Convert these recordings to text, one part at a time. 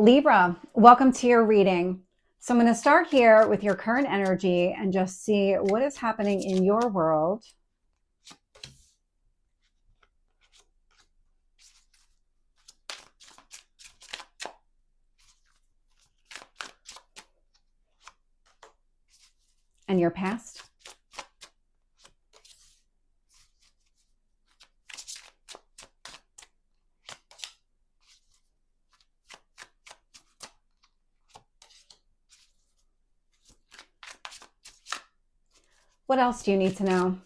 Libra, welcome to your reading. So I'm going to start here with your current energy and just see what is happening in your world. And your past. What else do you need to know?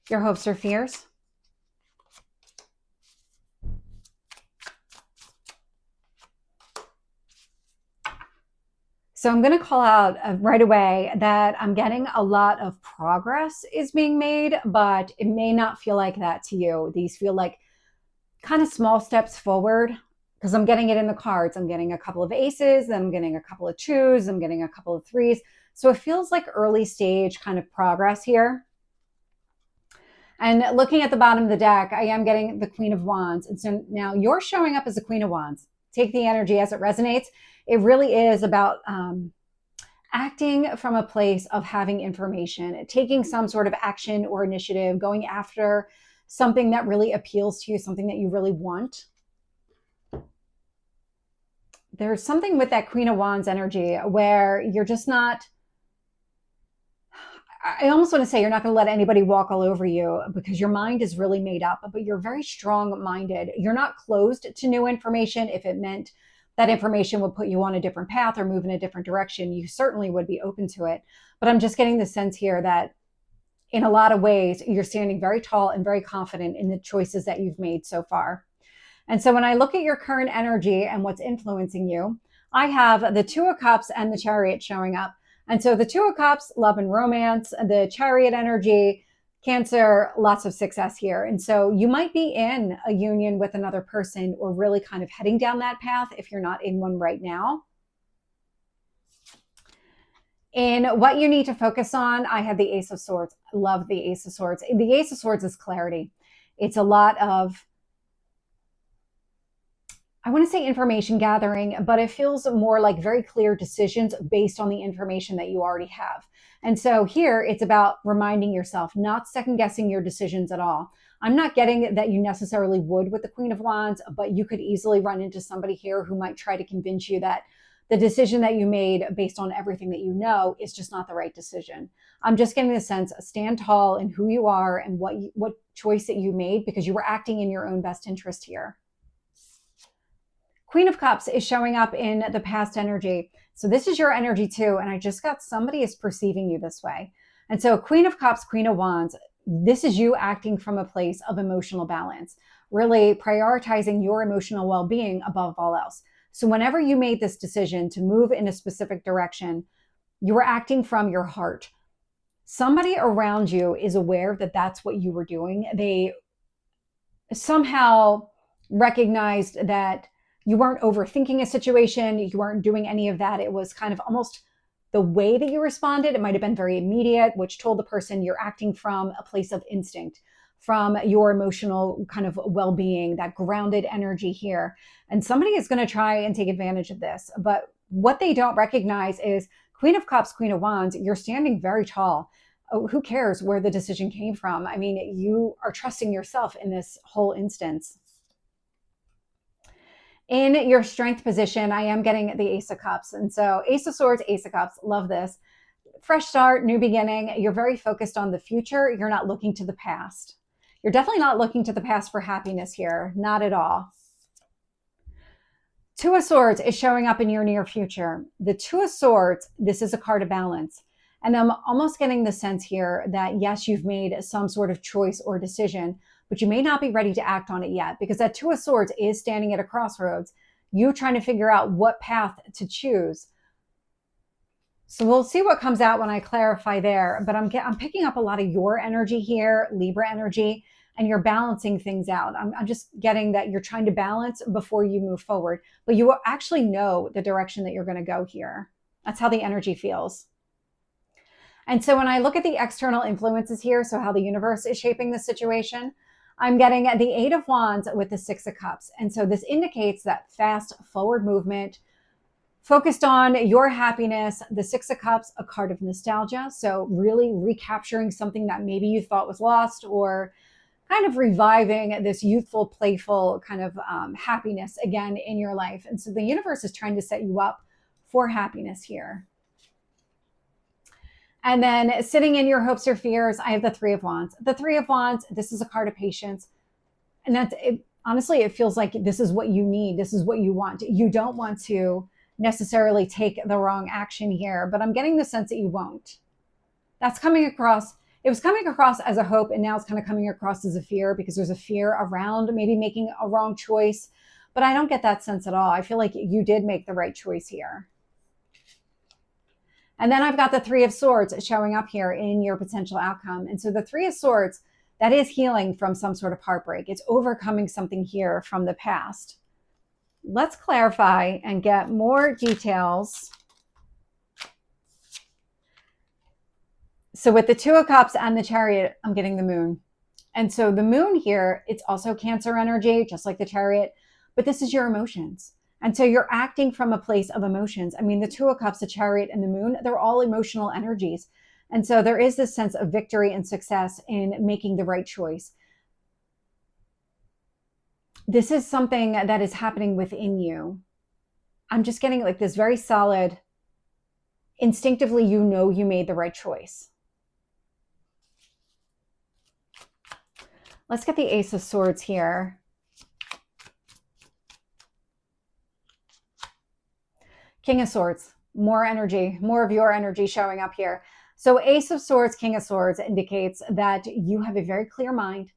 Your hopes or fears? So I'm going to call out right away that I'm getting a lot of progress is being made, but it may not feel like that to you. These feel like kind of small steps forward because I'm getting it in the cards. I'm getting a couple of aces, then I'm getting a couple of twos, I'm getting a couple of threes. So it feels like early stage kind of progress here. And looking at the bottom of the deck, I am getting the Queen of Wands. And so now you're showing up as the Queen of Wands. Take the energy as it resonates. It really is about acting from a place of having information, taking some sort of action or initiative, going after something that really appeals to you, something that you really want. There's something with that Queen of Wands energy where you're just not, I almost want to say you're not going to let anybody walk all over you because your mind is really made up, but you're very strong-minded. You're not closed to new information. If it meant that information would put you on a different path or move in a different direction, you certainly would be open to it. But I'm just getting the sense here that in a lot of ways, you're standing very tall and very confident in the choices that you've made so far. And so when I look at your current energy and what's influencing you, I have the Two of Cups and the Chariot showing up. And so the Two of Cups, love and romance, the Chariot energy, Cancer, lots of success here. And so you might be in a union with another person or really kind of heading down that path if you're not in one right now. In what you need to focus on, I have the Ace of Swords. I love the Ace of Swords. The Ace of Swords is clarity. It's a lot of, I want to say information gathering, but it feels more like very clear decisions based on the information that you already have. And so here it's about reminding yourself, not second guessing your decisions at all. I'm not getting that you necessarily would with the Queen of Wands, but you could easily run into somebody here who might try to convince you that the decision that you made based on everything that you know is just not the right decision. I'm just getting the sense, stand tall in who you are and what choice that you made because you were acting in your own best interest here. Queen of Cups is showing up in the past energy. So this is your energy too. And I just got somebody is perceiving you this way. And so Queen of Cups, Queen of Wands, this is you acting from a place of emotional balance, really prioritizing your emotional well-being above all else. So whenever you made this decision to move in a specific direction, you were acting from your heart. Somebody around you is aware that that's what you were doing. They somehow recognized that you weren't overthinking a situation. You weren't doing any of that. It was kind of almost the way that you responded. It might have been very immediate, which told the person you're acting from a place of instinct, from your emotional kind of well-being, that grounded energy here. And somebody is going to try and take advantage of this. But what they don't recognize is Queen of Cups, Queen of Wands, you're standing very tall. Oh, who cares where the decision came from? I mean, you are trusting yourself in this whole instance. In your strength position, I am getting the Ace of Cups. And so Ace of Swords, Ace of Cups, love this. Fresh start, new beginning. You're very focused on the future. You're not looking to the past. You're definitely not looking to the past for happiness here. Not at all. Two of Swords is showing up in your near future. The Two of Swords, this is a card of balance. And I'm almost getting the sense here that yes, you've made some sort of choice or decision, but you may not be ready to act on it yet because that Two of Swords is standing at a crossroads. You trying to figure out what path to choose. So we'll see what comes out when I clarify there, but I'm picking up a lot of your energy here, Libra energy, and you're balancing things out. I'm just getting that you're trying to balance before you move forward, but you actually know the direction that you're going to go here. That's how the energy feels. And so when I look at the external influences here, so how the universe is shaping the situation, I'm getting the Eight of Wands with the Six of Cups. And so this indicates that fast forward movement focused on your happiness. The Six of Cups, a card of nostalgia. So really recapturing something that maybe you thought was lost, or kind of reviving this youthful, playful kind of happiness again in your life. And so the universe is trying to set you up for happiness here. And then sitting in your hopes or fears, I have the Three of Wands. The Three of Wands, this is a card of patience. And that's it. Honestly, it feels like this is what you need. This is what you want. You don't want to necessarily take the wrong action here, but I'm getting the sense that you won't. That's coming across. It was coming across as a hope, and now it's kind of coming across as a fear, because there's a fear around maybe making a wrong choice. But I don't get that sense at all. I feel like you did make the right choice here. And then I've got the Three of Swords showing up here in your potential outcome. And so the Three of Swords, that is healing from some sort of heartbreak. It's overcoming something here from the past. Let's clarify and get more details. So with the Two of Cups and the Chariot, I'm getting the Moon. And so the Moon here, it's also Cancer energy, just like the Chariot, but this is your emotions. And so you're acting from a place of emotions. I mean, the Two of Cups, the Chariot, and the Moon, they're all emotional energies. And so there is this sense of victory and success in making the right choice. This is something that is happening within you. I'm just getting like this very solid, instinctively, you know you made the right choice. Let's get the Ace of Swords here. King of Swords, more energy, more of your energy showing up here. So Ace of Swords, King of Swords indicates that you have a very clear mind,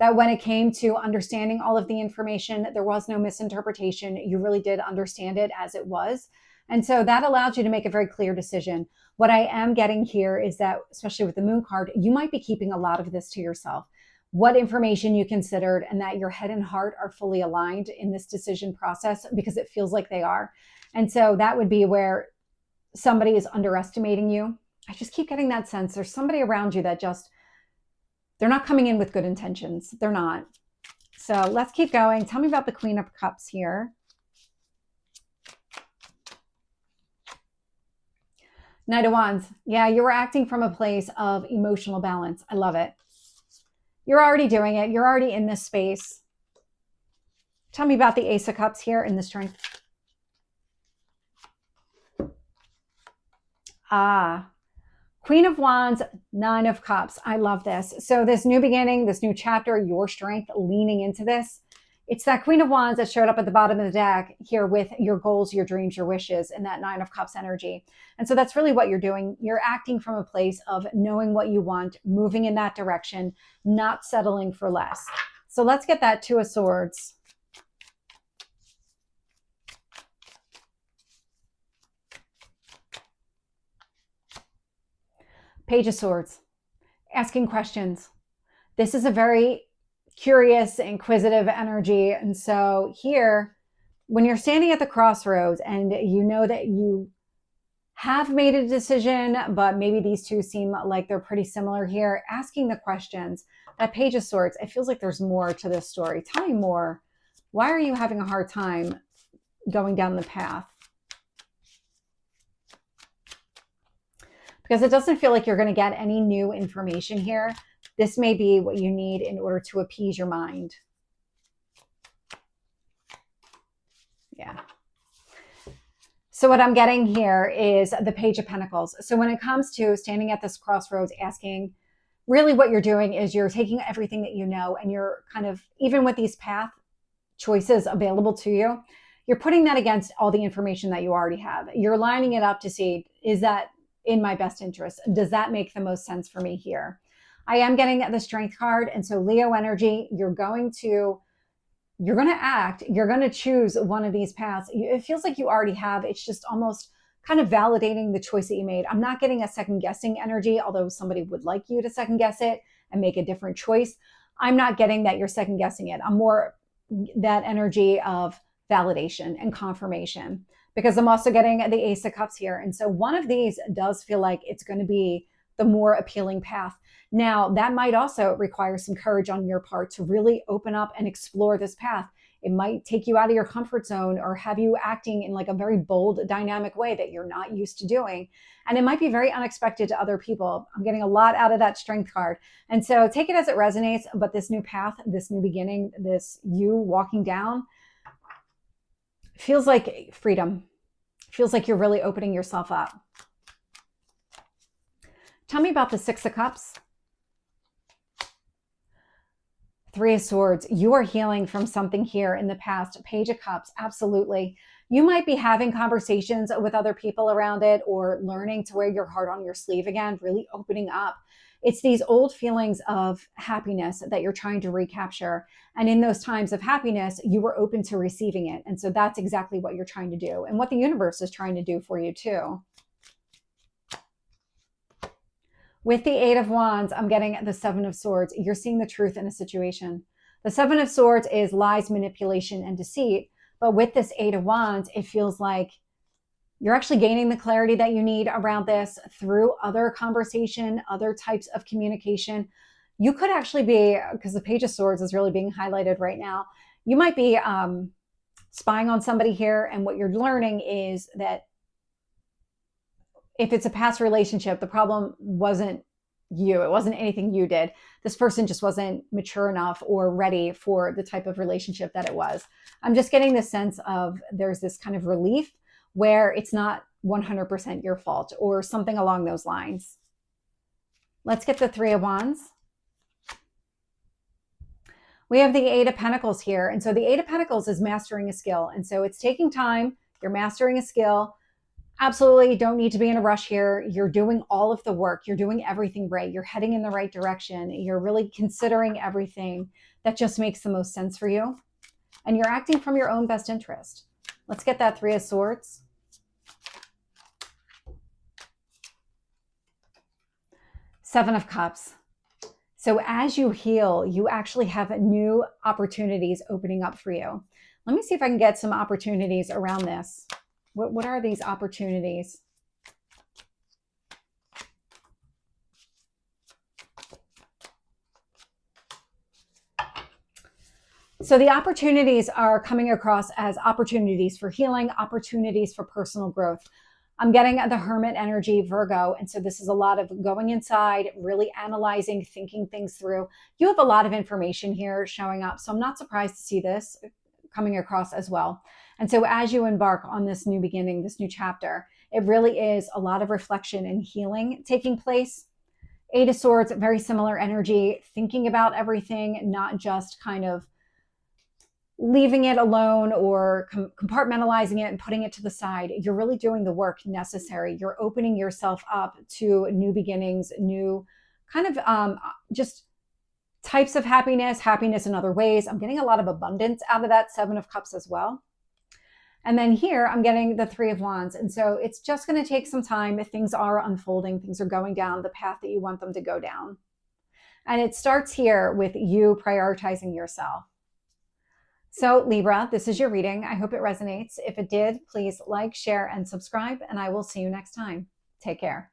that when it came to understanding all of the information, there was no misinterpretation. You really did understand it as it was. And so that allowed you to make a very clear decision. What I am getting here is that, especially with the Moon card, you might be keeping a lot of this to yourself. What information you considered, and that your head and heart are fully aligned in this decision process, because it feels like they are. And so that would be where somebody is underestimating you. I just keep getting that sense. There's somebody around you that just, they're not coming in with good intentions. They're not. So let's keep going. Tell me about the Queen of Cups here. Knight of Wands. Yeah, you were acting from a place of emotional balance. I love it. You're already doing it. You're already in this space. Tell me about the Ace of Cups here in the Strength. Queen of Wands, Nine of Cups. I love this. So this new beginning, this new chapter, your strength, leaning into this. It's that Queen of Wands that showed up at the bottom of the deck here with your goals, your dreams, your wishes, and that Nine of Cups energy. And so that's really what you're doing. You're acting from a place of knowing what you want, moving in that direction, not settling for less. So let's get that Two of Swords. Page of Swords, asking questions. This is a very curious, inquisitive energy. And so here, when you're standing at the crossroads and you know that you have made a decision, but maybe these two seem like they're pretty similar here, asking the questions. That Page of Swords, it feels like there's more to this story. Tell me more. Why are you having a hard time going down the path? Because it doesn't feel like you're going to get any new information here. This may be what you need in order to appease your mind. Yeah. So what I'm getting here is the Page of Pentacles. So when it comes to standing at this crossroads, asking, really what you're doing is you're taking everything that you know, and you're kind of, even with these path choices available to you, you're putting that against all the information that you already have. You're lining it up to see, is that in my best interest? Does that make the most sense for me here? I am getting the Strength card. And so Leo energy, you're going to act, you're going to choose one of these paths. It feels like you already have. It's just almost kind of validating the choice that you made. I'm not getting a second guessing energy, although somebody would like you to second guess it and make a different choice. I'm not getting that you're second guessing it. I'm more that energy of validation and confirmation, because I'm also getting the Ace of Cups here. And so one of these does feel like it's going to be the more appealing path. Now, that might also require some courage on your part to really open up and explore this path. It might take you out of your comfort zone or have you acting in like a very bold, dynamic way that you're not used to doing. And it might be very unexpected to other people. I'm getting a lot out of that Strength card. And so take it as it resonates. But this new path, this new beginning, this you walking down feels like freedom. Feels like you're really opening yourself up. Tell me about the Six of Cups. Three of Swords. You are healing from something here in the past. Page of Cups. Absolutely. You might be having conversations with other people around it or learning to wear your heart on your sleeve again, really opening up. It's these old feelings of happiness that you're trying to recapture. And in those times of happiness, you were open to receiving it. And so that's exactly what you're trying to do and what the universe is trying to do for you too. With the Eight of Wands, I'm getting the Seven of Swords. You're seeing the truth in a situation. The Seven of Swords is lies, manipulation, and deceit. But with this Eight of Wands, it feels like you're actually gaining the clarity that you need around this through other conversation, other types of communication. You could actually be, because the Page of Swords is really being highlighted right now, you might be spying on somebody here. And what you're learning is that if it's a past relationship, the problem wasn't you. It wasn't anything you did. This person just wasn't mature enough or ready for the type of relationship that it was. I'm just getting this sense of there's this kind of relief where it's not 100% your fault or something along those lines. Let's get the Three of Wands. We have the Eight of Pentacles here. And so the Eight of Pentacles is mastering a skill. And so it's taking time. You're mastering a skill. Absolutely don't need to be in a rush here. You're doing all of the work. You're doing everything right. You're heading in the right direction. You're really considering everything that just makes the most sense for you. And you're acting from your own best interest. Let's get that Three of Swords. Seven of Cups. So as you heal, you actually have new opportunities opening up for you. Let me see if I can get some opportunities around this. What are these opportunities? So the opportunities are coming across as opportunities for healing, opportunities for personal growth. I'm getting the Hermit energy, Virgo. And so this is a lot of going inside, really analyzing, thinking things through. You have a lot of information here showing up. So I'm not surprised to see this coming across as well. And so as you embark on this new beginning, this new chapter, it really is a lot of reflection and healing taking place. Eight of Swords, very similar energy, thinking about everything, not just kind of leaving it alone or compartmentalizing it and putting it to the side. You're really doing the work necessary. You're opening yourself up to new beginnings, new kind of just types of happiness in other ways. I'm getting a lot of abundance out of that Seven of Cups as well. And then here I'm getting the Three of Wands. And so it's just going to take some time. If things are unfolding, things are going down the path that you want them to go down. And it starts here with you prioritizing yourself. So Libra, this is your reading. I hope it resonates. If it did, please like, share, and subscribe, and I will see you next time. Take care.